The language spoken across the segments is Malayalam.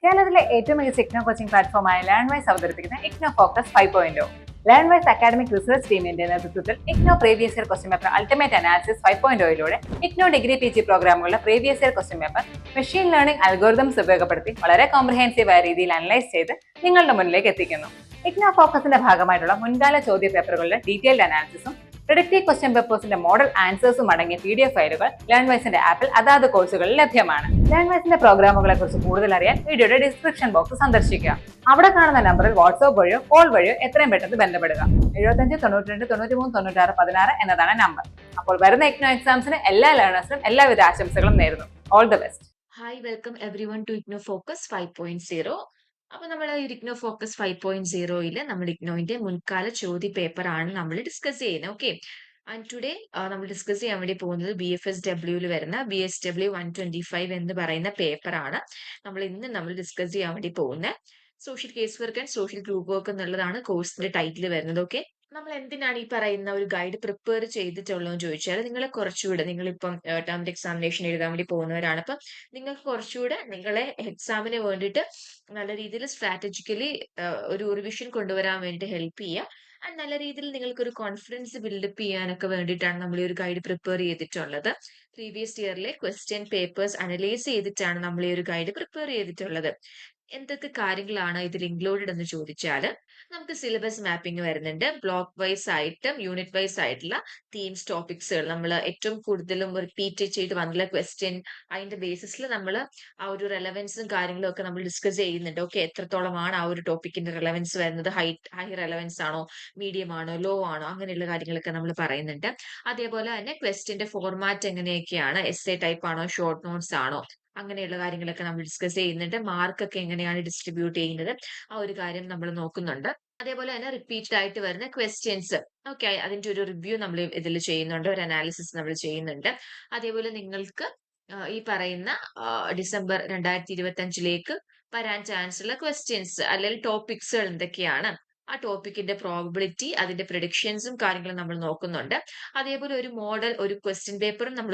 കേരളത്തിലെ ഏറ്റവും മികച്ച ഇഗ്നോ കോച്ചിംഗ് പ്ലാറ്റ്ഫോമായ ലേൺവൈസ് അവതരിപ്പിക്കുന്ന IGNOU focus 5.0. Learnwise academic research ടീമിന്റെ നേതൃത്വത്തിൽ IGNOU previous year question paper ultimate analysis 5.0യിലൂടെ ഇഗ്നോ ഡിഗ്രി PG പ്രോഗ്രാമുകളുടെ previous year question paper machine learning algorithms ഉപയോഗപ്പെടുത്തി വളരെ കോംപ്രഹെൻസീവായ രീതിയിൽ അനലൈസ് ചെയ്ത് നിങ്ങളുടെ മുന്നിലേക്ക് എത്തിക്കുന്നു. ഇഗ്നോ ഫോക്കസിന്റെ ഭാഗമായിട്ടുള്ള മുൻകാല ചോദ്യ പേപ്പറുകളുടെ ഡീറ്റെയിൽഡ് അനാലിസിസും പ്രിഡിക്റ്റീവ് ക്വസ്റ്റ്യൻ പേപ്പേഴ്സിന്റെ മോഡൽ ആൻസേഴ്സും അടങ്ങിയ PDF ഫയലുകൾ ലേൺവൈസിന്റെ ആപ്പിൽ അതാത് കോഴ്സുകളിൽ ലഭ്യമാണ്. ലേൺവൈസിന്റെ പ്രോഗ്രാമുകളെ കുറിച്ച് കൂടുതൽ അറിയാൻ വീഡിയോയുടെ ഡിസ്ക്രിപ്ഷൻ ബോക്സ് സന്ദർശിക്കുക. അവിടെ കാണുന്ന നമ്പറിൽ വാട്സ്ആപ്പ് വഴിയോ കോൾ വഴിയോ എത്രയും പെട്ടെന്ന് ബന്ധപ്പെടുക. 75 92 93 96 16 എന്നതാണ് നമ്പർ. അപ്പോൾ വരുന്ന ഇഗ്നോ എക്സാംസിന് എല്ലാ ലേണേഴ്സിനും എല്ലാവിധ ആശംസകളും നേരുന്നു. All the best. Hi, welcome everyone to IGNOU focus 5.0. അപ്പൊ നമ്മൾ ഇഗ്നോ ഫോക്കസ് 5.0 നമ്മൾ ഇഗ്നോന്റെ മുൻകാല ചോദ്യ പേപ്പർ ആണ് നമ്മൾ ഡിസ്കസ് ചെയ്യുന്നത്. ഓക്കെ, ആൻഡ് ടുഡേ നമ്മൾ ഡിസ്കസ് ചെയ്യാൻ വേണ്ടി പോകുന്നത് BFSW വരുന്ന BSW 125 എന്ന് പറയുന്ന പേപ്പർ ആണ് നമ്മൾ ഡിസ്കസ് ചെയ്യാൻ വേണ്ടി പോകുന്നത്. Social case work and social group work എന്നുള്ളതാണ് കോഴ്സിന്റെ ടൈറ്റിൽ വരുന്നത്. ഓക്കെ, നമ്മൾ എന്തിനാണ് ഈ പറയുന്ന ഒരു ഗൈഡ് പ്രിപ്പയർ ചെയ്തിട്ടുള്ളതെന്ന് ചോദിച്ചാൽ നിങ്ങളിപ്പം ടേം എക്സാമിനേഷൻ എഴുതാൻ വേണ്ടി പോകുന്നവരാണ്. അപ്പം നിങ്ങൾക്ക് കുറച്ചുകൂടെ നിങ്ങളെ എക്സാമിന് വേണ്ടിയിട്ട് നല്ല രീതിയിൽ സ്ട്രാറ്റജിക്കലി ഒരു റിവിഷൻ കൊണ്ടുവരാൻ വേണ്ടി ഹെൽപ്പ് ചെയ്യുക. ആൻഡ് നല്ല രീതിയിൽ നിങ്ങൾക്ക് ഒരു കോൺഫിഡൻസ് ബിൽഡപ്പ് ചെയ്യാനൊക്കെ വേണ്ടിയിട്ടാണ് നമ്മൾ ഈ ഒരു ഗൈഡ് പ്രിപ്പയർ ചെയ്തിട്ടുള്ളത്. പ്രീവിയസ് ഇയറിലെ ക്വസ്റ്റ്യൻ പേപ്പേഴ്സ് അനലൈസ് ചെയ്തിട്ടാണ് നമ്മൾ ഈ ഒരു ഗൈഡ് പ്രിപ്പയർ ചെയ്തിട്ടുള്ളത്. എന്തൊക്കെ കാര്യങ്ങളാണ് ഇതിൽ ഇൻക്ലൂഡഡ് എന്ന് ചോദിച്ചാൽ, നമുക്ക് സിലബസ് മാപ്പിംഗ് വരുന്നുണ്ട്. ബ്ലോക്ക് വൈസ് ആയിട്ടും യൂണിറ്റ് വൈസ് ആയിട്ടുള്ള തീംസ് ടോപ്പിക്സുകൾ നമ്മൾ ഏറ്റവും കൂടുതലും റിപ്പീറ്റ് ചെയ്ത് വന്നുള്ള ക്വസ്റ്റ്യൻ, അതിന്റെ ബേസിസിൽ നമ്മൾ ആ ഒരു റെലവൻസും കാര്യങ്ങളും ഒക്കെ നമ്മൾ ഡിസ്കസ് ചെയ്യുന്നുണ്ട്. ഓക്കെ, എത്രത്തോളമാണ് ആ ഒരു ടോപ്പിക്കിന്റെ റെലവൻസ് വരുന്നത്, ഹൈ റെലവൻസ് ആണോ, മീഡിയം ആണോ, ലോ ആണോ, അങ്ങനെയുള്ള കാര്യങ്ങളൊക്കെ നമ്മൾ പറയുന്നുണ്ട്. അതേപോലെ തന്നെ ക്വസ്റ്റ്യന്റെ ഫോർമാറ്റ് എങ്ങനെയൊക്കെയാണ്, essay ടൈപ്പ് ആണോ, ഷോർട്ട് നോട്ട്സ് ആണോ, അങ്ങനെയുള്ള കാര്യങ്ങളൊക്കെ നമ്മൾ ഡിസ്കസ് ചെയ്യുന്നുണ്ട്. മാർക്കൊക്കെ എങ്ങനെയാണ് ഡിസ്ട്രിബ്യൂട്ട് ചെയ്യുന്നത്, ആ ഒരു കാര്യം നമ്മൾ നോക്കുന്നുണ്ട്. അതേപോലെ തന്നെ റിപ്പീറ്റഡ് ആയിട്ട് വരുന്ന ക്വസ്റ്റ്യൻസ്, ഓക്കെ, അതിന്റെ ഒരു റിവ്യൂ നമ്മൾ ഇതിൽ ചെയ്യുന്നുണ്ട്, ഒരു അനാലിസിസ് നമ്മൾ ചെയ്യുന്നുണ്ട്. അതേപോലെ നിങ്ങൾക്ക് ഈ പറയുന്ന ഡിസംബർ 2025 വരാൻ ചാൻസ് ഉള്ള ക്വസ്റ്റ്യൻസ് അല്ലെങ്കിൽ ടോപ്പിക്സുകൾ എന്തൊക്കെയാണ്, ആ ടോപ്പിക്കിന്റെ പ്രോബിലിറ്റി, അതിന്റെ പ്രഡിക്ഷൻസും കാര്യങ്ങളും നമ്മൾ നോക്കുന്നുണ്ട്. അതേപോലെ ഒരു മോഡൽ, ഒരു ക്വസ്റ്റ്യൻ പേപ്പറും നമ്മൾ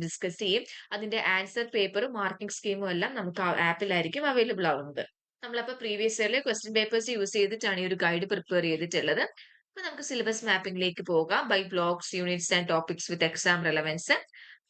ഡിസ്കസ് ചെയ്യും. അതിന്റെ ആൻസർ പേപ്പറും മാർക്കിംഗ് സ്കീമും എല്ലാം നമുക്ക് ആ ആപ്പിലായിരിക്കും അവൈലബിൾ ആവുന്നത്. നമ്മളപ്പോ പ്രീവിയസ് ഇയറിലെ ക്വസ്റ്റ്യൻ പേപ്പേഴ്സ് യൂസ് ചെയ്തിട്ടാണ് ഈ ഒരു ഗൈഡ് പ്രിപ്പയർ ചെയ്തിട്ടുള്ളത്. അപ്പൊ നമുക്ക് സിലബസ് മാപ്പിംഗിലേക്ക് പോകാം. By blocks, units and topics with exam relevance.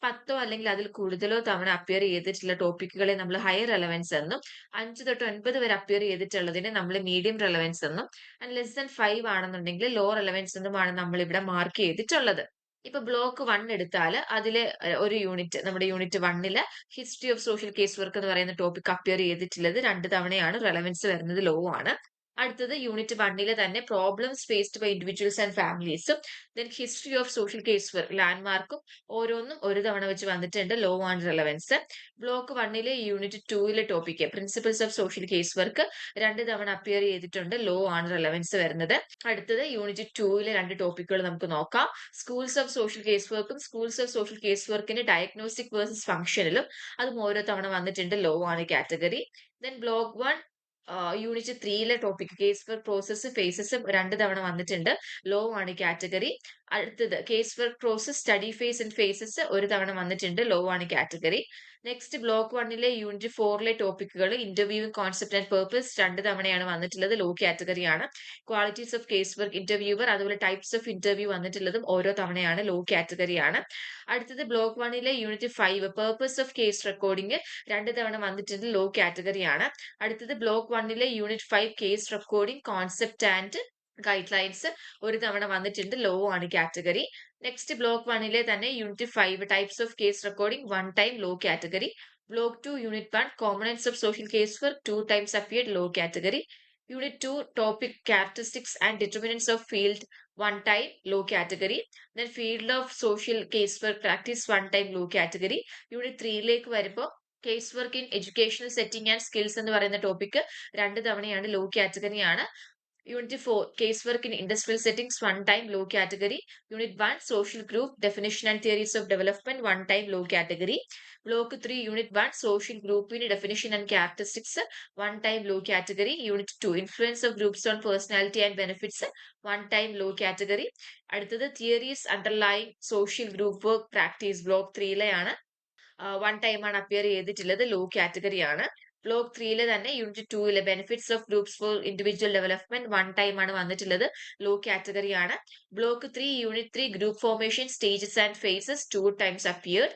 10 അല്ലെങ്കിൽ അതിൽ കൂടുതലോ തവണ അപ്പിയർ ചെയ്തിട്ടുള്ള ടോപ്പിക്കുകളെ നമ്മൾ ഹൈ റെലവൻസ് എന്നും, 5 തൊട്ട് 9 വരെ അപ്പിയർ ചെയ്തിട്ടുള്ളതിനെ നമ്മൾ മീഡിയം റെലവൻസ് എന്നും, ആൻഡ് ലെസ് ദാൻ 5 ആണെന്നുണ്ടെങ്കിൽ ലോ റെലവൻസ് എന്നുമാണ് നമ്മൾ ഇവിടെ മാർക്ക് ചെയ്തിട്ടുള്ളത്. ഇപ്പൊ ബ്ലോക്ക് 1 എടുത്താൽ അതിലെ ഒരു യൂണിറ്റ്, നമ്മുടെ unit 1 history of social case work എന്ന് പറയുന്ന ടോപ്പിക് അപ്പിയർ ചെയ്തിട്ടുള്ളത് 2 തവണയാണ്, റെലവൻസ് വരുന്നത് ലോ ആണ്. അടുത്തത് യൂണിറ്റ് 1 തന്നെ problems faced by individuals and ഫാമിലീസും, then history of social case work ലാൻഡ്മാർക്കും ഓരോന്നും ഒരു തവണ വെച്ച് വന്നിട്ടുണ്ട്, ലോ ആണ് relevance. Block 1 unit 2 topic principles of social case work 2 തവണ അപ്പിയർ ചെയ്തിട്ടുണ്ട്, ലോ ആണ് റെലവൻസ് വരുന്നത്. അടുത്തത് യൂണിറ്റ് 2 രണ്ട് ടോപ്പിക്കുകൾ നമുക്ക് നോക്കാം. സ്കൂൾസ് ഓഫ് സോഷ്യൽ കേസ് വർക്കും സ്കൂൾസ് ഓഫ് സോഷ്യൽ കേസ് വർക്കിന്റെ ഡയഗ്നോസ്റ്റിക് വേഴ്സസ് ഫംഗ്ഷനിലും അതും ഓരോ തവണ വന്നിട്ടുണ്ട്, ലോ ആണ് category. Then block 1 unit 3 topic case work process phases 2 തവണ വന്നിട്ടുണ്ട്, ലോ ആണ് കാറ്റഗറി. അടുത്തത് case work process study phase and phases ഒരു തവണ വന്നിട്ടുണ്ട്, ലോ ആണ് കാറ്റഗറി. നെക്സ്റ്റ് ബ്ലോക്ക് 1 യൂണിറ്റ് 4 ടോപ്പിക്കുകൾ ഇന്റർവ്യൂ, കോൺസെപ്റ്റ് ആൻഡ് പേർപ്പസ് 2 തവണയാണ് വന്നിട്ടുള്ളത്, ലോ കാറ്റഗറി ആണ്. Qualities of case work interviewer, അതുപോലെ ടൈപ്സ് ഓഫ് ഇന്റർവ്യൂ വന്നിട്ടുള്ളതും ഓരോ തവണയാണ്, ലോ കാറ്റഗറി ആണ്. അടുത്തത് block 1 unit 5 purpose of case recording 2 തവണ വന്നിട്ടുണ്ട്, ലോ കാറ്റഗറി ആണ്. അടുത്തത് block 1 unit 5 case recording concept and guide lines ഒരു തവണ വന്നിട്ടുണ്ട്, ലോ ആണ് കാറ്റഗറി. നെക്സ്റ്റ് ബ്ലോക്ക് 1 തന്നെ unit 5 types of case recording 1 time, low category. Block 2 unit 1 components of social case work 2 times appeared, low category. Unit 2 topic characteristics and determinants of field 1 time, low category. Then field of social casework practice 1 time, low category. Unit 3 വരുമ്പോൾ case work in educational setting and skills എന്ന് പറയുന്ന ടോപ്പിക് 2 തവണയാണ്, ലോ കാറ്റഗറി ആണ്. Unit 4 case work in industrial settings 1 time, low category. Unit 1 social group definition and theories of development 1 time, low category. Block 3 unit 1 social ഗ്രൂപ്പിന് definition and characteristics 1 time, low category. Unit 2 influence of groups on personality and benefits 1 time, low category. അടുത്തത് theories underlying social group work practice block 3 ആണ്, 1 ടൈം ആണ് അപ്പിയർ ചെയ്തിട്ടുള്ളത്, ലോ കാറ്റഗറി ആണ്. ബ്ലോക്ക് 3 തന്നെ unit 2 benefits of groups for individual development 1 time ആണ് വന്നിട്ടുള്ളത്. ലോ കാറ്റഗറി ആണ്. Block 3 unit 3 group formation stages and phases 2 times appeared.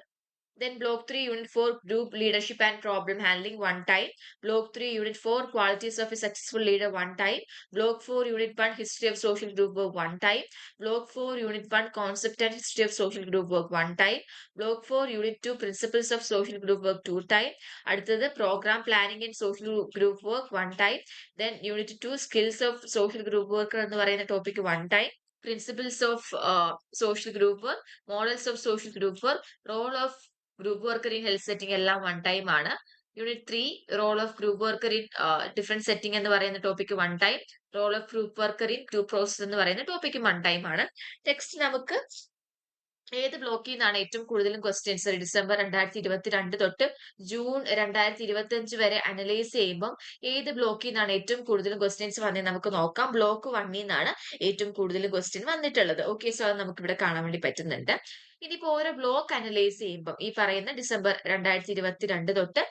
Then Block 3, Unit 4, Group Leadership and Problem Handling, 1 time. Block 3, Unit 4, Qualities of a Successful Leader, 1 time. Block 4, Unit 1, History of Social Group Work, 1 time. Block 4, Unit 1, Concept and History of Social Group Work, 1 time. Block 4, Unit 2, Principles of Social Group Work, 2 time. അടുത്തത് Program Planning and Social Group Work, 1 time. Then Unit 2, Skills of Social Group Worker എന്ന് പറയുന്ന topic 1 time. Principles of Social Group Work, Models of Social Group Work, Role of group worker in health setting എല്ലാം 1 ടൈം ആണ്. Unit 3 role of group worker in different setting എന്ന് പറയുന്ന topic 1 time. Role of group worker in group process എന്ന് പറയുന്ന ടോപ്പിക് 1 ടൈം ആണ്. നെക്സ്റ്റ് നമുക്ക് ഏത് ബ്ലോക്കിൽ നിന്നാണ് ഏറ്റവും കൂടുതലും ക്വസ്റ്റ്യൻസ് ഡിസംബർ 2022 തൊട്ട് ജൂൺ 2025 വരെ അനലൈസ് ചെയ്യുമ്പോൾ ഏത് ബ്ലോക്കിൽ നിന്നാണ് ഏറ്റവും കൂടുതൽ ക്വസ്റ്റ്യൻസ് വന്നത് നമുക്ക് നോക്കാം. ബ്ലോക്ക് 1ൽ നിന്നാണ് ഏറ്റവും കൂടുതൽ ക്വസ്റ്റ്യൻ വന്നിട്ടുള്ളത്. ഓക്കെ, സോ അത് നമുക്ക് ഇവിടെ കാണാൻ വേണ്ടി പറ്റുന്നുണ്ട്. ഇനിയിപ്പോ ഓരോ ബ്ലോക്ക് അനലൈസ് ചെയ്യുമ്പോൾ ഈ പറയുന്ന ഡിസംബർ 2022 തൊട്ട്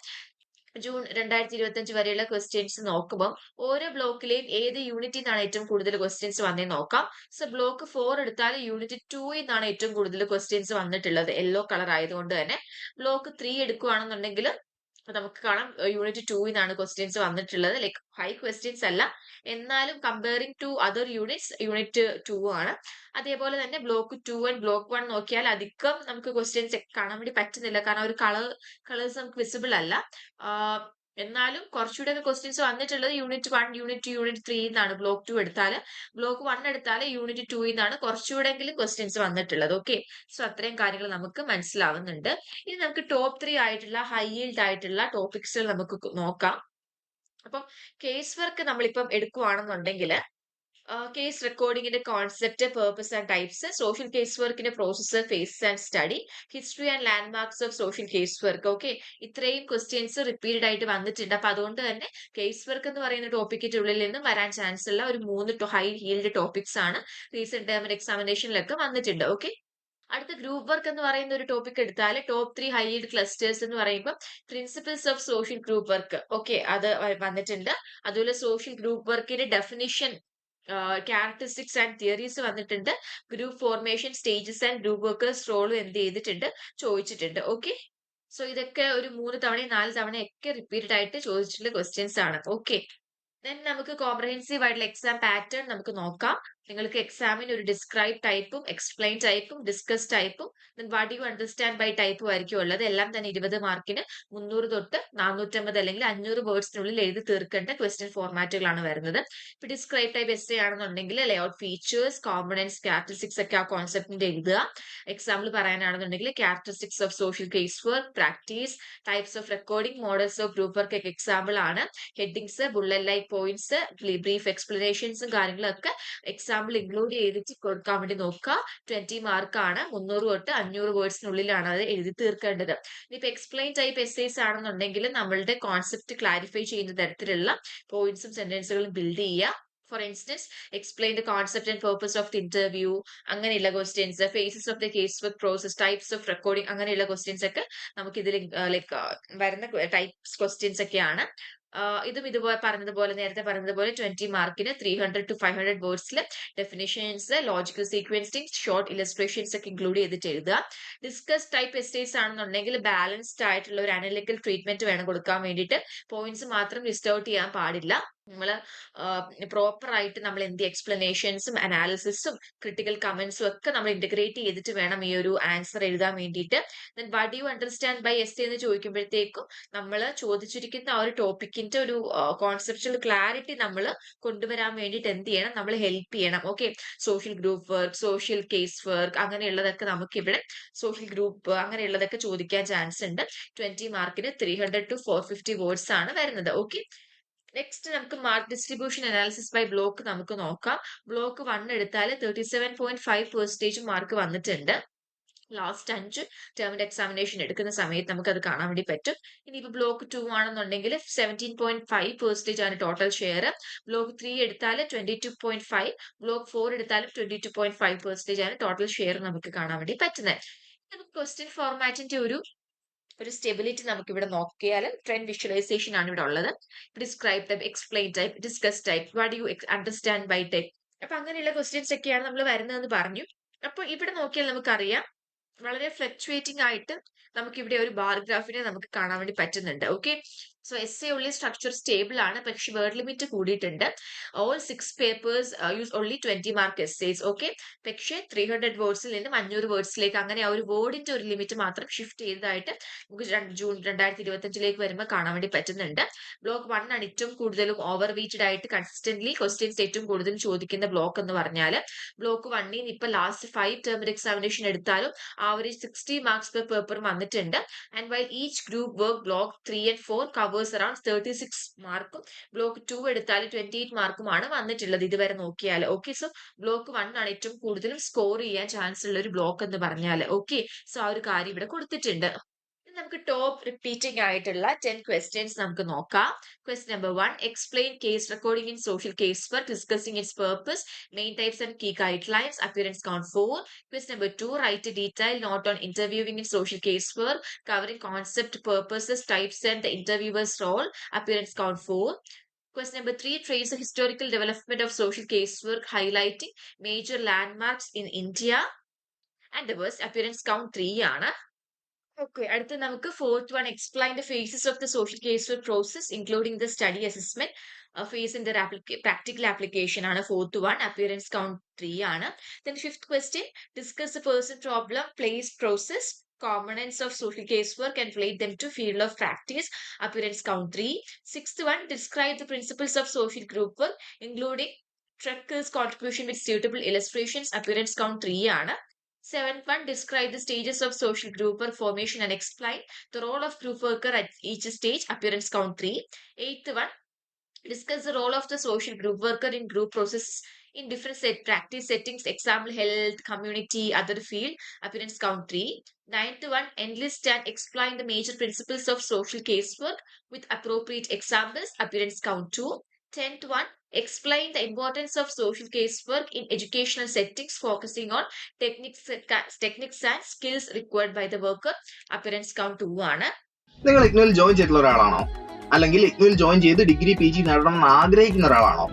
ജൂൺ 2025 വരെയുള്ള ക്വസ്റ്റ്യൻസ് നോക്കുമ്പോൾ ഓരോ ബ്ലോക്കിലെയും ഏത് യൂണിറ്റിൽ നിന്നാണ് ഏറ്റവും കൂടുതൽ ക്വസ്റ്റ്യൻസ് വന്നതെന്ന് നോക്കാം. സോ ബ്ലോക്ക് 4 എടുത്താൽ യൂണിറ്റ് 2ൽ നിന്നാണ് ഏറ്റവും കൂടുതൽ ക്വസ്റ്റ്യൻസ് വന്നിട്ടുള്ളത്, യെല്ലോ കളർ ആയതുകൊണ്ട് തന്നെ. ബ്ലോക്ക് 3 എടുക്കുകയാണെന്നുണ്ടെങ്കിൽ നമുക്ക് കാണാം യൂണിറ്റ് 2ൽ നിന്നാണ് ക്വസ്റ്റ്യൻസ് വന്നിട്ടുള്ളത്. ലൈക്ക് ഹൈ ക്വസ്റ്റ്യൻസ് അല്ല, എന്നാലും comparing to other units unit 2 ആണ്. അതേപോലെ തന്നെ ബ്ലോക്ക് 2 ആൻഡ് ബ്ലോക്ക് 1 നോക്കിയാൽ അധികം നമുക്ക് ക്വസ്റ്റ്യൻസ് കാണാൻ വേണ്ടി പറ്റുന്നില്ല, കാരണം ഒരു കളേഴ്സ് നമുക്ക് വിസിബിൾ അല്ല. എന്നാലും കുറച്ചുകൂടെ ക്വസ്റ്റ്യൻസ് വന്നിട്ടുള്ളത് യൂണിറ്റ് 1, യൂണിറ്റ് 2, യൂണിറ്റ് 3 എന്നാണ്. ബ്ലോക്ക് 2 എടുത്താൽ, ബ്ലോക്ക് 1 എടുത്താൽ യൂണിറ്റ് 2 എന്നാണ് കുറച്ചുകൂടെങ്കിലും ക്വസ്റ്റ്യൻസ് വന്നിട്ടുള്ളത്. ഓക്കെ, സോ അത്രയും കാര്യങ്ങൾ നമുക്ക് മനസ്സിലാവുന്നുണ്ട്. ഇനി നമുക്ക് ടോപ്പ് 3 ആയിട്ടുള്ള ഹൈ ഈൽഡ് ആയിട്ടുള്ള ടോപ്പിക്സുകൾ നമുക്ക് നോക്കാം. അപ്പം കേസ് വർക്ക് നമ്മളിപ്പം എടുക്കുവാണെന്നുണ്ടെങ്കിൽ കേസ് റെക്കോർഡിംഗിന്റെ concept, purpose and types, social case വർക്കിന്റെ process, phase and study, history and landmarks of social case work. Okay, ഇത്രയും ക്വസ്റ്റ്യൻസ് റിപ്പീറ്റഡ് ആയിട്ട് വന്നിട്ടുണ്ട്. അപ്പൊ അതുകൊണ്ട് തന്നെ കേസ് വർക്ക് എന്ന് പറയുന്ന ടോപ്പിക്കിന്റെ ഉള്ളിൽ നിന്നും വരാൻ ചാൻസ് ഉള്ള ഒരു 3 ഹൈ ഹീൽഡ് ടോപ്പിക്സ് ആണ് റീസെന്റ് ടേം എക്സാമിനേഷനിലൊക്കെ വന്നിട്ടുണ്ട്. ഓക്കെ, അടുത്ത ഗ്രൂപ്പ് വർക്ക് എന്ന് പറയുന്ന ഒരു ടോപ്പിക് എടുത്താൽ ടോപ്പ് 3 ഹൈ ഹീൽഡ് ക്ലസ്റ്റേഴ്സ് എന്ന് പറയുമ്പോൾ principles of social group work, okay, അത് വന്നിട്ടുണ്ട്. അതുപോലെ സോഷ്യൽ ഗ്രൂപ്പ് വർക്കിന്റെ ഡെഫിനിഷൻ, ക്യാരക്ടറിസ്റ്റിക്സ് ആൻഡ് തിയറീസ് വന്നിട്ടുണ്ട്. Group formation stages and group workers റോളും എന്ത് ചെയ്തിട്ടുണ്ട്, ചോദിച്ചിട്ടുണ്ട്. ഓക്കെ, സോ ഇതൊക്കെ ഒരു 3 തവണയും 4 തവണയൊക്കെ റിപ്പീറ്റഡ് ആയിട്ട് ചോദിച്ചിട്ടുള്ള ക്വസ്റ്റ്യൻസ് ആണ്. ഓക്കെ, ദെൻ നമുക്ക് കോംപ്രഹെൻസീവ് ആയിട്ടുള്ള എക്സാം പാറ്റേൺ നമുക്ക് നോക്കാം. നിങ്ങൾക്ക് എക്സാമിന് ഒരു ഡിസ്ക്രൈബ് ടൈപ്പും എക്സ്പ്ലെയിൻ ടൈപ്പും ഡിസ്കസ് ടൈപ്പും വാട്ട് യു അണ്ടർസ്റ്റാൻഡ് ബൈ ടൈപ്പും ആയിരിക്കും ഉള്ളത്. എല്ലാം തന്നെ 20 മാർക്കിന് 300 തൊട്ട് 450 അല്ലെങ്കിൽ 500 വേർഡ്സിനുള്ളിൽ എഴുതി തീർക്കേണ്ട ക്വസ്റ്റ്യൻ ഫോർമാറ്റുകളാണ് വരുന്നത്. ഇപ്പൊ ഡിസ്ക്രൈബ് ടൈപ്പ് എസ് ആണെന്നുണ്ടെങ്കിൽ ലേഔട്ട് ഫീച്ചേഴ്സ്, കോമ്പണൻസ്, ക്യാരക്ടറിസ്റ്റിക്സ് ഒക്കെ ആ കോൺസെപ്റ്റിന്റെ എഴുതുക. എക്സാമ്പിൾ പറയാനാണെന്നുണ്ടെങ്കിൽ characteristics of social case work, practice, types of recording, models of group work ഒക്കെ എക്സാമ്പിൾ ആണ്. Headings, bullet like points, brief എക്സ്പ്ലനേഷൻസും കാര്യങ്ങളൊക്കെ എക്സാമ്പിൾ ഇൻക്ലൂഡ് ചെയ്തിട്ട് കൊടുക്കാൻ വേണ്ടി നോക്കുക. 20 മാർക്കാണ്, 300 തൊട്ട് 500 വേർഡ്സിനുള്ളിലാണ് അത് എഴുതി തീർക്കേണ്ടത്. ഇനിയിപ്പോ എക്സ്പ്ലെയിൻ ടൈപ്പ് എസ്സേസ് ആണെന്നുണ്ടെങ്കിൽ നമ്മളുടെ കോൺസെപ്റ്റ് ക്ലാരിഫൈ ചെയ്യുന്ന തരത്തിലുള്ള പോയിന്റ്സും സെന്റൻസുകളും ബിൽഡ് ചെയ്യുക. For instance, explain the concept and purpose of the interview, അങ്ങനെയുള്ള questions, phases of the case work process, types of recording, അങ്ങനെയുള്ള ക്വസ്റ്റ്യൻസ് ഒക്കെ നമുക്ക് ഇതിൽ ലൈക്ക് വരുന്ന ടൈപ്സ് ക്വസ്റ്റ്യൻസ് ഒക്കെയാണ്. ഇതും ഇതുപോലെ പറഞ്ഞതുപോലെ നേരത്തെ പറഞ്ഞതുപോലെ 20 മാർക്കിന് 300 to 500 വേർഡ്സിൽ definitions, logical sequencing, short illustrations ഒക്കെ ഇൻക്ലൂഡ് ചെയ്തിട്ട് എഴുതുക. ഡിസ്കസ് ടൈപ്പ് എസ്റ്റേസ് ആണെന്നുണ്ടെങ്കിൽ ബാലൻസ്ഡ് ആയിട്ടുള്ള ഒരു അനലിറ്റിക്കൽ ട്രീറ്റ്മെന്റ് വേണം കൊടുക്കാൻ വേണ്ടിയിട്ട്. പോയിന്റ്സ് മാത്രം ലിസ്റ്റ് ഔട്ട് ചെയ്യാൻ പാടില്ല. നമ്മൾ പ്രോപ്പർ ആയിട്ട് നമ്മൾ എന്ത് എക്സ്പ്ലനേഷൻസും അനാലിസിസും ക്രിട്ടിക്കൽ കമന്റ്സും ഒക്കെ നമ്മൾ ഇന്റഗ്രേറ്റ് ചെയ്തിട്ട് വേണം ഈ ഒരു ആൻസർ എഴുതാൻ വേണ്ടിയിട്ട്. Then what you understand by S എന്ന് ചോദിക്കുമ്പോഴത്തേക്കും നമ്മൾ ചോദിച്ചിരിക്കുന്ന ആ ഒരു ടോപ്പിക്കിന്റെ ഒരു കോൺസെപ്റ്റുവൽ ക്ലാരിറ്റി നമ്മൾ കൊണ്ടുവരാൻ വേണ്ടിയിട്ട് എന്ത് ചെയ്യണം, നമ്മൾ ഹെൽപ്പ് ചെയ്യണം. Okay, social group work, social case work, അങ്ങനെയുള്ളതൊക്കെ നമുക്ക് ഇവിടെ സോഷ്യൽ ഗ്രൂപ്പ് അങ്ങനെയുള്ളതൊക്കെ ചോദിക്കാൻ ചാൻസ് ഉണ്ട്. 20 മാർക്കിന് 300 to 450 വേർഡ്സ് ആണ് വരുന്നത്. ഓക്കെ, നെക്സ്റ്റ് നമുക്ക് mark distribution analysis by block നമുക്ക് നോക്കാം. ബ്ലോക്ക് 1 എടുത്താൽ 37.5% മാർക്ക് വന്നിട്ടുണ്ട്. ലാസ്റ്റ് 5 ടേമിന്റെ എക്സാമിനേഷൻ എടുക്കുന്ന സമയത്ത് നമുക്ക് അത് കാണാൻ വേണ്ടി പറ്റും. ഇനിയിപ്പോ ബ്ലോക്ക് 2 ആണെന്നുണ്ടെങ്കിൽ 17.5% ആണ് ടോട്ടൽ ഷെയർ. ബ്ലോക്ക് 3 എടുത്താൽ 22.5, ബ്ലോക്ക് 4 എടുത്താലും 22.5% ആണ് ടോട്ടൽ ഷെയർ നമുക്ക് കാണാൻ വേണ്ടി പറ്റുന്നത്. നമുക്ക് ക്വസ്റ്റ്യൻ ഫോർമാറ്റിന്റെ ഒരു ഒരു സ്റ്റെബിലിറ്റി നമുക്ക് ഇവിടെ നോക്കിയാൽ ട്രെൻഡ് വിഷ്വലൈസേഷൻ ആണ് ഇവിടെ ഉള്ളത്. Describe type, explain type, discuss type, what you understand by type. അപ്പൊ അങ്ങനെയുള്ള ക്വസ്റ്റ്യൻസ് ഒക്കെയാണ് നമ്മൾ വരുന്നതെന്ന് പറഞ്ഞു. അപ്പൊ ഇവിടെ നോക്കിയാൽ നമുക്കറിയാം വളരെ ഫ്ലക്ച്വേറ്റിംഗ് ആയിട്ട് നമുക്ക് ഇവിടെ ഒരു ബാർ ഗ്രാഫിനെ നമുക്ക് കാണാൻ വേണ്ടി പറ്റുന്നുണ്ട്. ഓക്കെ, സോ എസ് എ ഉള്ളി സ്ട്രക്ചർ സ്റ്റേബിൾ ആണ്, പക്ഷെ വേർഡ് ലിമിറ്റ് കൂടിയിട്ടുണ്ട്. All 6 papers use only 20 mark essays. Okay, പക്ഷെ 300 വേർഡ്സിൽ നിന്നും 500 വേർഡ്സിലേക്ക് അങ്ങനെ ആ ഒരു വേർഡിന്റെ ഒരു ലിമിറ്റ് മാത്രം ഷിഫ്റ്റ് ചെയ്തതായിട്ട് നമുക്ക് ജൂൺ 2025 വരുമ്പോൾ കാണാൻ വേണ്ടി പറ്റുന്നുണ്ട്. ബ്ലോക്ക് 1 ആണ് ഏറ്റവും കൂടുതലും ഓവർ വെയ്റ്റഡ് ആയിട്ട് കൺസിസ്റ്റന്റ്ലി ക്വസ്റ്റ്യൻസ് ഏറ്റവും കൂടുതലും ചോദിക്കുന്ന ബ്ലോക്ക് എന്ന് പറഞ്ഞാൽ ബ്ലോക്ക് 1 ഇപ്പൊ ലാസ്റ്റ് 5 ടേം എക്സാമിനേഷൻ എടുത്താലും average 60 marks per paper വന്നിട്ടുണ്ട്. And while each group work block 3 and 4 covers around 36 മാർക്കും ബ്ലോക്ക് 2 എടുത്താൽ 28 മാർക്കുമാണ് വന്നിട്ടുള്ളത് ഇതുവരെ നോക്കിയാൽ. ഓക്കെ, സോ ബ്ലോക്ക് 1 ആണ് ഏറ്റവും കൂടുതലും സ്കോർ ചെയ്യാൻ ചാൻസ് ഉള്ള ഒരു ബ്ലോക്ക് എന്ന് പറഞ്ഞാൽ. ഓക്കെ, സോ ആ ഒരു കാര്യം ഇവിടെ കൊടുത്തിട്ടുണ്ട്. നമുക്ക് ടോപ്പ് റിപ്പീറ്റിംഗ് ആയിട്ടുള്ള 10 ക്വസ്റ്റ്യൻസ് നമുക്ക് നോക്കാം. Question number 1, explain case recording in social case work, discussing its purpose, main types and key guidelines, appearance count 4. Question number 2, write a detailed note on interviewing in social casework, covering concept, purposes, types, and the interviewer's role. Appearance count 4. Question number 3, trace the historical development of social casework, highlighting major landmarks in India and the worst. Appearance count 3 ആണ്. Okay, അടുത്ത നമുക്ക് fourth one, explain the phases of the social casework process, including the study assessment phase in their practical application ആണ് fourth one. Appearance count 3 ആണ്. Then fifth question, discuss the person, problem, place, process, components of social casework and relate them to field of practice. Appearance count 3. Sixth one, describe the principles of social group work, including Trekker's contribution with suitable illustrations. Appearance count 3 ആണ്. Seventh one, describe the stages of social group work formation and explain the role of group worker at each stage. Appearance count 3. Eighth one, discuss the role of the social group worker in group processes in different practice settings, example health, community, other field. Appearance count 3. Ninth one, enlist and explain the major principles of social casework with appropriate examples. Appearance count 2. 10th one, explain the importance of social casework in educational settings, focusing on techniques and skills required by the worker. Appearance count 2 ആണ്. നിങ്ങൾ ഇഗ്നുവിൽ ജോയിൻ ചെയ്തിട്ടുള്ള ഒരാളാണോ? അല്ലെങ്കിൽ ഇഗ്നുവിൽ ജോയിൻ ചെയ്ത് ഡിഗ്രി PG നേടണമെന്ന് ആഗ്രഹിക്കുന്ന ഒരാളാണോ?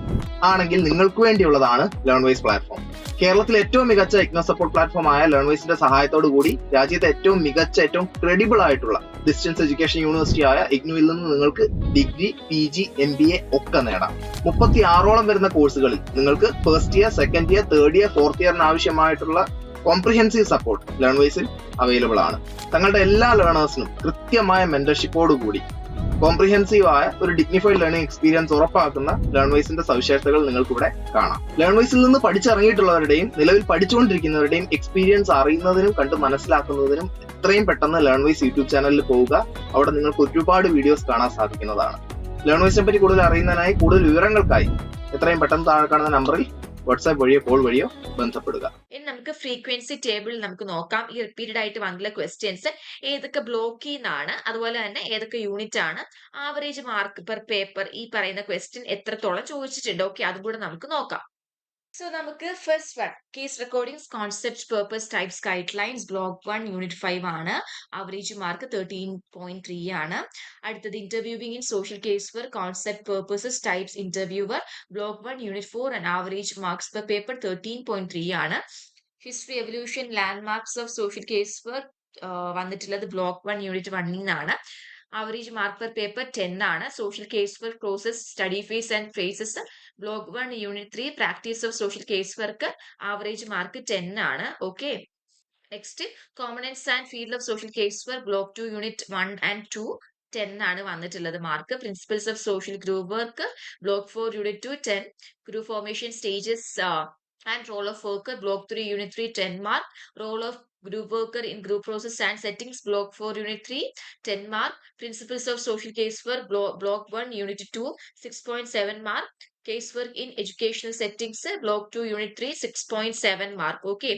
ആണെങ്കിൽ നിങ്ങൾക്ക് വേണ്ടിയുള്ളതാണ് ലേൺവൈസ് പ്ലാറ്റ്ഫോം. കേരളത്തിലെ ഏറ്റവും മികച്ച ഇഗ്നോ സപ്പോർട്ട് പ്ലാറ്റ്ഫോം ആയ ലേൺവൈസിന്റെ സഹായത്തോടു കൂടി രാജ്യത്തെ ഏറ്റവും മികച്ച, ഏറ്റവും ക്രെഡിബിൾ ആയിട്ടുള്ള ഡിസ്റ്റൻസ് എഡ്യൂക്കേഷൻ യൂണിവേഴ്സിറ്റി ആയ ഇഗ്നുവിൽ നിന്ന് നിങ്ങൾക്ക് ഡിഗ്രി, PG, MBA ഒക്കെ നേടാം. 36ഓളം വരുന്ന കോഴ്സുകളിൽ നിങ്ങൾക്ക് first year, second year, third year, fourth ഇയറിന് ആവശ്യമായിട്ടുള്ള കോംപ്രിഹെൻസീവ് സപ്പോർട്ട് ലേൺവൈസിൽ അവൈലബിൾ ആണ്. തങ്ങളുടെ എല്ലാ ലേണേഴ്സിനും കൃത്യമായ മെന്റർഷിപ്പോട് കൂടി കോംപ്രിഹെൻസീവ് ആയ ഒരു ഡിഗ്നിഫൈഡ് ലേണിംഗ് എക്സ്പീരിയൻസ് ഉറപ്പാക്കുന്ന ലേൺവൈസിന്റെ സവിശേഷതകൾ നിങ്ങൾക്ക് ഇവിടെ കാണാം. ലേൺവൈസിൽ നിന്ന് പഠിച്ചിറങ്ങിയിട്ടുള്ളവരുടെയും നിലവിൽ പഠിച്ചുകൊണ്ടിരിക്കുന്നവരുടെയും എക്സ്പീരിയൻസ് അറിയുന്നതിനും കണ്ട് മനസ്സിലാക്കുന്നതിനും എത്രയും പെട്ടെന്ന് ലേൺവൈസ് യൂട്യൂബ് ചാനലിൽ പോവുക. അവിടെ നിങ്ങൾക്ക് ഒരുപാട് വീഡിയോസ് കാണാൻ സാധിക്കുന്നതാണ്. ലേൺവൈസിനെ പറ്റി കൂടുതൽ അറിയുന്നതിനായി, കൂടുതൽ വിവരങ്ങൾക്കായി എത്രയും പെട്ടെന്ന് താഴെ കാണുന്ന നമ്പറിൽ വാട്സാപ്പ് വഴിയോ കോൾ വഴിയോ ബന്ധപ്പെടുക. ഇനി നമുക്ക് ഫ്രീക്വൻസി ടേബിൾ നമുക്ക് നോക്കാം. ഈ റിപ്പീറ്റഡ് ആയിട്ട് വന്നിട്ടുള്ള ക്വസ്റ്റ്യൻസ് ഏതൊക്കെ ബ്ലോക്കിൽ നിന്നാണ്, അതുപോലെ തന്നെ ഏതൊക്കെ യൂണിറ്റ് ആണ്, ആവറേജ് മാർക്ക് പെർ പേപ്പർ ഈ പറയുന്ന ക്വസ്റ്റ്യൻ എത്രത്തോളം ചോദിച്ചിട്ടുണ്ട്. ഓക്കെ, അതും കൂടെ നമുക്ക് നോക്കാം. സോ നമുക്ക് first one, case recordings, concept, purpose, types, guidelines, block 1 unit 5 ആണ്. ആവറേജ് മാർക്ക് 13.3 ആണ്. അടുത്തത് interviewing in social case work, concept, purposes, types, interviewer, block 1 unit 4 and average marks per paper 13.3 ആണ്. History, evolution, landmarks of social case work വന്നിട്ടുള്ളത് ബ്ലോക്ക് 1 യൂണിറ്റ് 1 ആണ്. ആവറേജ് മാർക്ക് പെർ പേപ്പർ 10 ആണ്. Social case work process, study phase and phases, block 1 unit 3 practice of social case work, average mark 10 ആണ്. Okay, next components and field of social case work, block 2 unit 1 and 2 10 ആണ് വന്നിട്ടുള്ളത് mark. Principles of social group work, block 4 unit 2 10. Group formation stages and role of worker, block 3 unit 3 10 mark. Role of group worker in group process and settings, block 4 unit 3 10 mark. Principles of social casework, block 1 unit 2 6.7 mark. Casework in educational settings, block 2 unit 3 6.7 mark. Okay,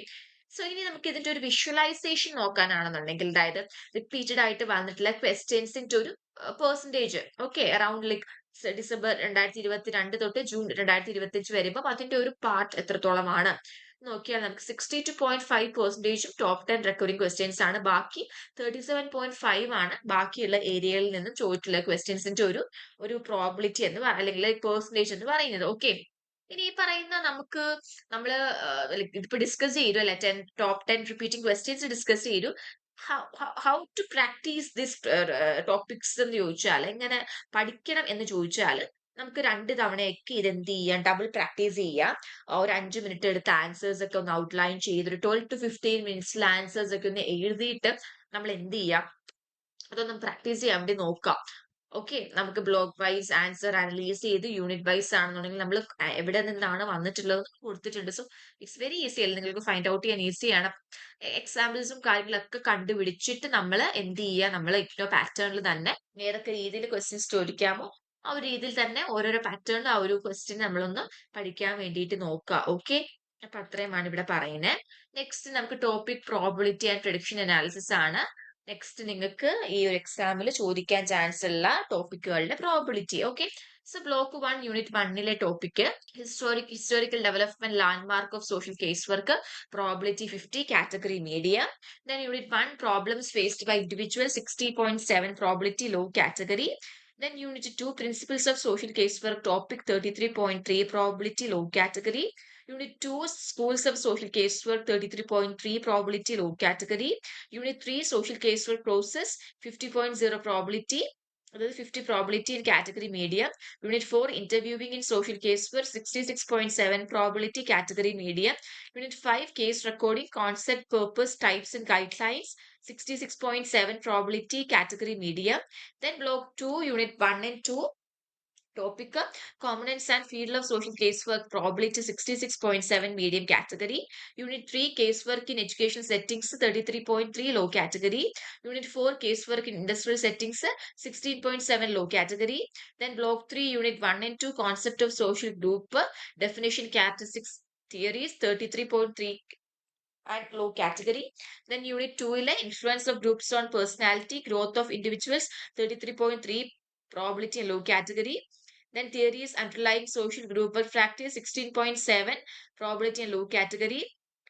so ഇനി നമുക്ക് ഇതിന്റെ ഒരു വിഷ്വലൈസേഷൻ നോക്കാനാണെന്നുണ്ടെങ്കിൽ, അതായത് റിപ്പീറ്റഡ് ആയിട്ട് വന്നിട്ടുള്ള ക്വസ്റ്റ്യൻസിന്റെ ഒരു percentage, okay, around like December 2022 തൊട്ട് ജൂൺ 2025 വരുമ്പോൾ അതിന്റെ ഒരു പാർട്ട് എത്രത്തോളമാണ്, നോക്കിയാൽ നമുക്ക് 62.5% ടോപ്പ് 10 റെക്കറിംഗ് ക്വസ്റ്റ്യൻസ് ആണ്. ബാക്കി 37.5 ആണ് ബാക്കിയുള്ള ഏരിയയിൽ നിന്നും ചോദിച്ചിട്ടുള്ള ക്വസ്റ്റ്യൻസിന്റെ ഒരു പ്രോബിലിറ്റി അല്ലെങ്കിൽ പെർസെന്റേജ് എന്ന് പറയുന്നത്. ഓക്കെ, ഇനി ഈ പറയുന്ന നമ്മള് ഇപ്പൊ ഡിസ്കസ് ചെയ്തു അല്ലെ, ടോപ്പ് 10 റിപ്പീറ്റിംഗ് ക്വസ്റ്റ്യൻസ് ഡിസ്കസ് ചെയ്തു. How to practise this topics എന്ന് ചോദിച്ചാൽ, എങ്ങനെ പഠിക്കണം എന്ന് ചോദിച്ചാൽ, നമുക്ക് 2 തവണയൊക്കെ ഇത് എന്ത് ചെയ്യാം, ഡബിൾ പ്രാക്ടീസ് ചെയ്യാം. ഒരു 5 മിനിറ്റ് എടുത്ത് ആൻസേഴ്സ് ഒക്കെ ഒന്ന് ഔട്ട്ലൈൻ ചെയ്ത് ഒരു 12 to 15 മിനിറ്റ്സിൽ ആൻസേഴ്സ് ഒക്കെ ഒന്ന് എഴുതിയിട്ട് നമ്മൾ എന്ത് ചെയ്യാം, അതൊന്ന് പ്രാക്ടീസ് ചെയ്യാൻ വേണ്ടി നോക്കാം. ഓക്കെ, നമുക്ക് ബ്ലോക്ക് വൈസ് ആൻസർ അനലൈസ് ചെയ്ത് യൂണിറ്റ് വൈസ് ആണെന്നുണ്ടെങ്കിൽ നമ്മൾ എവിടെ നിന്നാണ് വന്നിട്ടുള്ളത് കൊടുത്തിട്ടുണ്ട്. സോ ഇറ്റ്സ് വെരി ഈസി അല്ലേ, നിങ്ങൾക്ക് ഫൈൻഡ് ഔട്ട് ചെയ്യാൻ ഈസിയാണ്. എക്സാമ്പിൾസും കാര്യങ്ങളൊക്കെ കണ്ടുപിടിച്ചിട്ട് നമ്മൾ എന്ത് ചെയ്യുക, നമ്മൾ ഇഗ്നോ പാറ്റേണിൽ തന്നെ ഏതൊക്കെ രീതിയിൽ ക്വസ്റ്റ്യൻസ് ചോദിക്കാമോ ആ ഒരു രീതിയിൽ തന്നെ ഓരോരോ പാറ്റേണിൽ ആ ഒരു ക്വസ്റ്റ്യൻ നമ്മളൊന്ന് പഠിക്കാൻ വേണ്ടിയിട്ട് നോക്കുക. ഓക്കെ, അപ്പൊ അത്രയുമാണ് ഇവിടെ പറയുന്നത്. നെക്സ്റ്റ് നമുക്ക് topic probability and prediction analysis ആണ്. നെക്സ്റ്റ് നിങ്ങൾക്ക് ഈ ഒരു എക്സാമിൽ ചോദിക്കാൻ ചാൻസ് ഉള്ള ടോപ്പിക്കുകളുടെ probability. Okay, so block 1 unit 1ലെ topic historical development landmark of social case work, probability 50, category media. Then unit 1 problems faced by individual, 60.7, probability low category. Then unit 2 principles of social casework, topic 33.3, probability low category. Unit 2 schools of social casework, 33.3, probability low category. Unit 3 social casework process, 50.0 probability. That is 50 probability in category medium. Unit 4 interviewing in social casework, 66.7, probability category medium. Unit 5 case recording, concept, purpose, types and guidelines, 66.7, probability category medium. Then block 2 unit 1 and 2 topic components and field of social casework, probability 66.7, medium category. Unit 3 casework in education settings, 33.3, low category. Unit 4 casework in industrial settings, 16.7, low category. Then block 3 unit 1 and 2 concept of social group, definition, characteristics, theories, 33.3 and low category. Then unit 2 influence of groups on personality, growth of individuals, 33.3, probability and low category. Then theories underlying social group work practice, 16.7, probability and low category.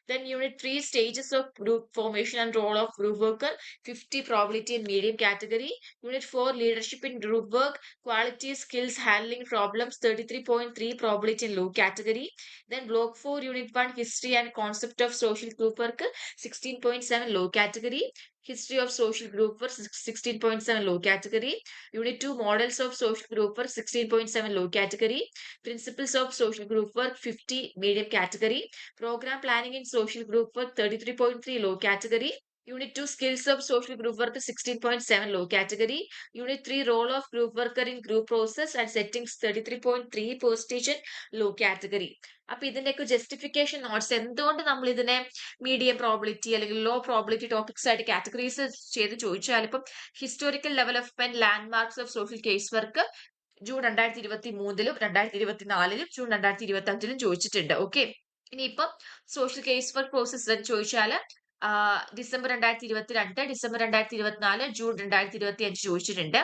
Then unit 3 stages of group formation and role of group worker, 50, probability and medium category. Unit 4 leadership in group work, quality, skills, handling problems, 33.3, probability and low category. Then block 4 unit 1 history and concept of social group work, 16.7, low category. History of social group work, 16.7, low category. Unit 2 models of social group work, 16.7, low category. Principles of social group work, 50, medium category. Program planning in social group work, 33.3, low category. Unit 2 skills of social group worker, 16.7, low category. Unit 3 role of group worker in group process and settings, 33.3%, low category. അപ്പൊ ഇതിന്റെയൊക്കെ ജസ്റ്റിഫിക്കേഷൻ നോട്ട്സ്, എന്തുകൊണ്ട് നമ്മൾ ഇതിനെ മീഡിയം പ്രോബിലിറ്റി അല്ലെങ്കിൽ ലോ പ്രോബിലിറ്റി ടോപ്പിക്സ് ആയിട്ട് കാറ്റഗറൈസ് ചെയ്ത് ചോദിച്ചാൽ, ഇപ്പം historical development landmarks of social case work June 2023 2024 June 2025 ചോദിച്ചിട്ടുണ്ട്. ഓക്കെ, ഇനിയിപ്പം സോഷ്യൽ കേസ് വർക്ക് പ്രോസസ് ചോദിച്ചാൽ ഡിസംബർ 2022, ഡിസംബർ 2024, ജൂൺ 2025 ചോദിച്ചിട്ടുണ്ട്.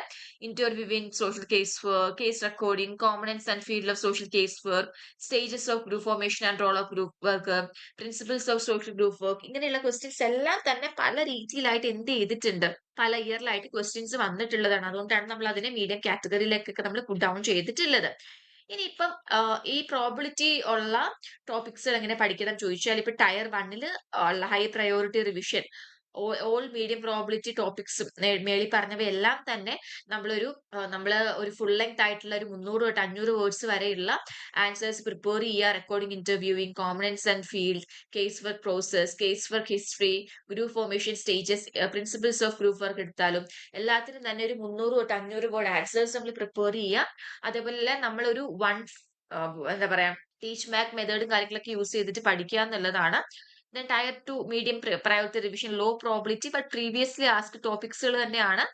Interview in social case work, case recording, components and field of social case work, stages of group formation and role of group work, principles of social group work, ഇങ്ങനെയുള്ള ക്വസ്റ്റ്യൻസ് എല്ലാം തന്നെ പല രീതിയിലായിട്ട് എന്ത് ചെയ്തിട്ടുണ്ട്, പല ഇയറിലായിട്ട് ക്വസ്റ്റ്യൻസ് വന്നിട്ടുള്ളതാണ്. അതുകൊണ്ടാണ് നമ്മൾ അതിനെ മീഡിയം കാറ്റഗറിയിലേക്കൊക്കെ നമ്മൾ പുട്ട് ഡൗൺ ചെയ്തിട്ടുള്ളത്. ഇനിയിപ്പം ഈ പ്രോബിലിറ്റി ഉള്ള ടോപ്പിക്സ് എങ്ങനെ പഠിക്കണം ചോദിച്ചാൽ, ഇപ്പൊ ടയർ 1 ഉള്ള high priority revision, all medium probability topics മേളിൽ പറഞ്ഞവയെല്ലാം തന്നെ നമ്മള് ഒരു ഫുൾ ലെങ്ത് ആയിട്ടുള്ള ഒരു 300 തൊട്ട് 500 വേർഡ്സ് വരെയുള്ള ആൻസേഴ്സ് പ്രിപ്പയർ ചെയ്യുക. Recording, interviewing, components and field, case work process, case work history, group formation stages, principles of group work എടുത്താലും എല്ലാത്തിനും തന്നെ ഒരു 300 തൊട്ട് 500 വേർഡ് ആൻസേഴ്സ് നമ്മൾ പ്രിപ്പയർ ചെയ്യുക. അതേപോലെ നമ്മളൊരു എന്താ പറയാ, ടീച്ച് മാക് മെത്തേഡും കാര്യങ്ങളൊക്കെ യൂസ് ചെയ്തിട്ട് പഠിക്കുക എന്നുള്ളതാണ്. Then tier 2 medium priority revision, low probability but previously asked topics തന്നെയാണ്.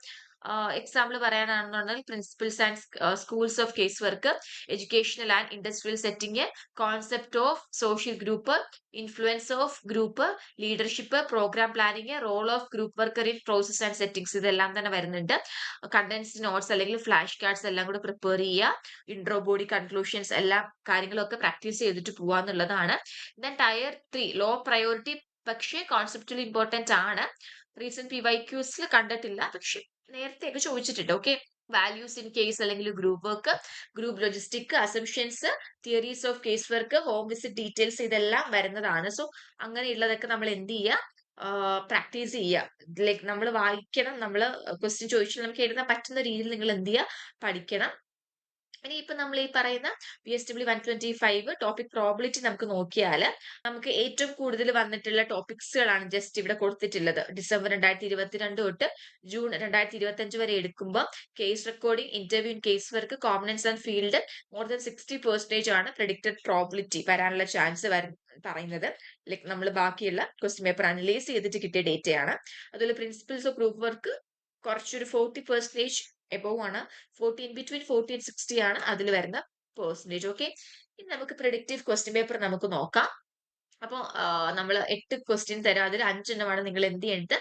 എക്സാമ്പിൾ പറയാനാണെന്നുണ്ടെങ്കിൽ principles and schools of case work, educational and industrial setting, concept of social group, influence of group, leadership, programme planning, role of group worker in process and settings, ഇതെല്ലാം തന്നെ വരുന്നുണ്ട്. കണ്ടൻസ്ഡ് നോട്ട്സ് അല്ലെങ്കിൽ ഫ്ലാഷ് കാർഡ്സ് എല്ലാം കൂടെ പ്രിപ്പയർ ചെയ്യുക. ഇൻട്രോ, ബോഡി, കൺക്ലൂഷൻസ് എല്ലാ കാര്യങ്ങളൊക്കെ പ്രാക്ടീസ് ചെയ്തിട്ട് പോവാന്നുള്ളതാണ്. ദെൻ ടയർ 3 ലോ പ്രയോറിറ്റി, പക്ഷേ കോൺസെപ്റ്റുവലി ഇമ്പോർട്ടന്റ് ആണ്. റീസെന്റ് PYQs കണ്ടിട്ടില്ല, പക്ഷെ നേരത്തെയൊക്കെ ചോദിച്ചിട്ടുണ്ട്. ഓക്കെ, വാല്യൂസ് ഇൻ കേസ് അല്ലെങ്കിൽ group work, group logistic, assumptions, theories of case work, home visit details, ഇതെല്ലാം വരുന്നതാണ്. സോ അങ്ങനെയുള്ളതൊക്കെ നമ്മൾ എന്ത് ചെയ്യുക, പ്രാക്ടീസ് ചെയ്യുക. ലൈക്ക് നമ്മൾ വായിക്കണം, നമ്മൾ ക്വസ്റ്റ്യൻ ചോദിച്ചാൽ നമുക്ക് എഴുതാൻ പറ്റുന്ന രീതിയിൽ നിങ്ങൾ എന്ത് ചെയ്യുക, പഠിക്കണം. ഇനി ഇപ്പൊ നമ്മൾ ഈ പറയുന്ന PSW 125 ടോപ്പിക് പ്രോബിലിറ്റി നമുക്ക് നോക്കിയാൽ നമുക്ക് ഏറ്റവും കൂടുതൽ വന്നിട്ടുള്ള ടോപ്പിക്സുകളാണ് ജസ്റ്റ് ഇവിടെ കൊടുത്തിട്ടുള്ളത്. ഡിസംബർ 2022 തൊട്ട് ജൂൺ 2025 വരെ എടുക്കുമ്പോൾ case recording, interview in case work, components and field more than 60% ആണ് പ്രെഡിക്റ്റഡ് പ്രോബിലിറ്റി വരാനുള്ള ചാൻസ് പറയുന്നത്. ലൈക്ക് നമ്മൾ ബാക്കിയുള്ള ക്വസ്റ്റ്യൻ പേപ്പർ അനലൈസ് ചെയ്തിട്ട് കിട്ടിയ ഡേറ്റയാണ്. അതുപോലെ പ്രിൻസിപ്പിൾസ് ഓഫ് ഗ്രൂപ്പ് വർക്ക് കുറച്ചൊരു 40% എബോവ് ആണ്. 40 and 60 ആണ് അതിൽ വരുന്ന പെർസെന്റേജ്. ഓക്കെ, ഇനി നമുക്ക് പ്രെഡിക്റ്റീവ് ക്വസ്റ്റ്യൻ പേപ്പർ നമുക്ക് നോക്കാം. അപ്പോൾ നമ്മൾ 8 ക്വസ്റ്റ്യൻ തരാം, അതിൽ 5 എണ്ണമാണ് നിങ്ങൾ എന്ത് ചെയ്യേണ്ടത്,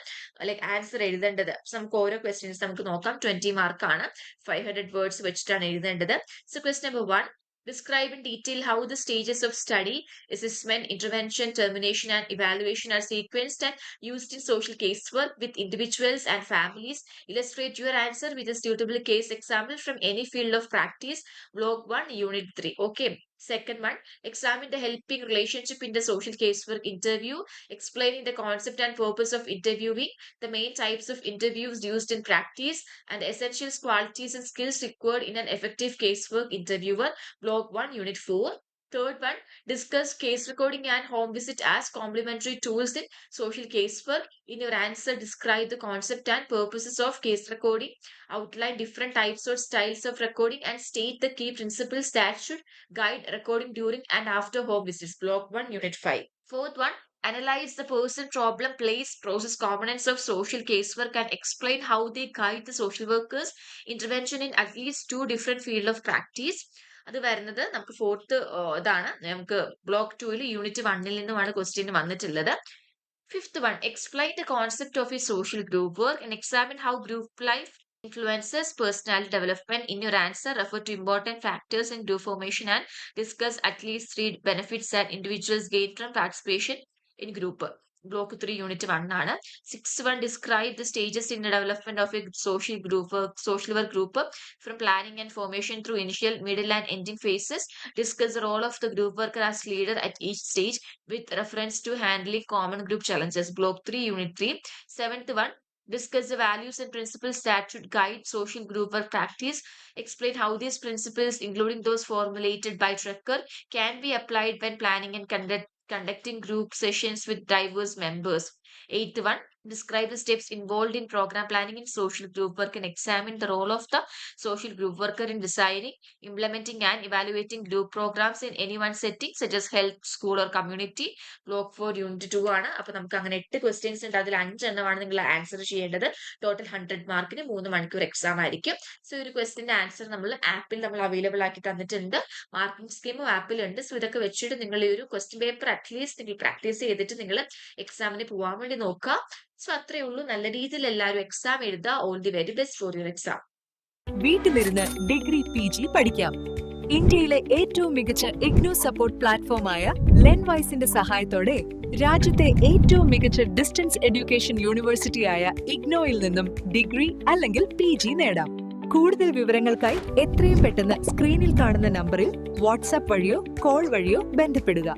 ലൈക്ക് ആൻസർ എഴുതേണ്ടത്. നമുക്ക് ഓരോ ക്വസ്റ്റ്യൻസ് നമുക്ക് നോക്കാം. 20 മാർക്കാണ്, 500 വേർഡ്സ് വെച്ചിട്ടാണ് എഴുതേണ്ടത്. So question number 1, describe in detail how the stages of study, assessment, intervention, termination, and evaluation are sequenced and used in social casework with individuals and families. Illustrate your answer with a suitable case example from any field of practice. Block 1, Unit 3. Okay. Second one, examine the helping relationship in the social casework interview, explaining the concept and purpose of interviewing, the main types of interviews used in practice, and essential qualities and skills required in an effective casework interviewer. Block 1, Unit 4. Third one, discuss case recording and home visit as complementary tools in social casework. In your answer, describe the concept and purposes of case recording, outline different types or styles of recording, and state the key principles that should guide recording during and after home visits. Block 1, Unit 5. Fourth one, analyze the person, problem, place, process, components of social casework and explain how they guide the social workers' intervention in at least 2 different fields of practice. അത് വരുന്നത് നമുക്ക് 4th ഇതാണ്. നമുക്ക് ബ്ലോക്ക് 2 യൂണിറ്റ് 1 നിന്നുമാണ് ക്വസ്റ്റ്യൻ വന്നിട്ടുള്ളത്. 5th one, explain the concept of a social group work and examine how group life influences personality development. In your answer, refer to important factors in group formation and discuss at least 3 benefits that individuals gain from participation in group. Block 3, Unit 1 ആണ്. 6th one, describe the stages in the development of a social work group from planning and formation through initial, middle, and ending phases. Discuss the role of the group worker as leader at each stage with reference to handling common group challenges. Block 3, Unit 3. 7th one, discuss the values and principles that should guide social group work practice. Explain how these principles, including those formulated by Drucker, can be applied when planning and conducting group sessions with diverse members. 8th one, describe the steps involved in program planning in social group work and examine the role of the social group worker in designing, implementing, and evaluating group programs in any one setting such as health, school, or community. Block 4, Unit 2 ആണ്. അപ്പൊ നമുക്ക് അങ്ങനെ 8 ക്വസ്റ്റ്യൻസ് ഉണ്ട്, അതിൽ 5 എണ്ണമാണ് നിങ്ങൾ ആൻസർ ചെയ്യേണ്ടത്. ടോട്ടൽ 100 മാർക്കിന് 3 മണിക്കൂർ എക്സാം ആയിരിക്കും. സോ ഒരു ക്വസ്റ്റ്യന്റെ ആൻസർ നമ്മൾ ആപ്പിൽ നമ്മൾ അവൈലബിൾ ആക്കി തന്നിട്ടുണ്ട്. മാർക്കിംഗ് സ്കീമും ആപ്പിലുണ്ട്. സോ ഇതൊക്കെ വെച്ചിട്ട് നിങ്ങൾ ഈ ഒരു ക്വസ്റ്റ്യൻ പേപ്പർ അറ്റ്ലീസ്റ്റ് നിങ്ങൾ പ്രാക്ടീസ് ചെയ്തിട്ട് നിങ്ങൾ എക്സാമിന് പോകാൻ വേണ്ടി നോക്കുക. സോ അത്രയേ ഉള്ളൂ. നല്ല രീതിയിൽ എല്ലാവരും എക്സാം എഴുതുക. All the very best for your exam. വീട്ടിലിരുന്ന് ഡിഗ്രി PG പഠിക്കാം. ഇന്ത്യയിലെ ഏറ്റവും മികച്ച ഇഗ്നോ സപ്പോർട്ട് പ്ലാറ്റ്ഫോമായ ലെൻവൈസിന്റെ സഹായത്തോടെ രാജ്യത്തെ ഏറ്റവും മികച്ച ഡിസ്റ്റൻസ് എഡ്യൂക്കേഷൻ യൂണിവേഴ്സിറ്റിയായ ഇഗ്നോയിൽ നിന്നും ഡിഗ്രി അല്ലെങ്കിൽ PG നേടാം. കൂടുതൽ വിവരങ്ങൾക്കായി എത്രയും പെട്ടെന്ന് സ്ക്രീനിൽ കാണുന്ന നമ്പറിൽ വാട്സാപ്പ് വഴിയോ കോൾ വഴിയോ ബന്ധപ്പെടുക.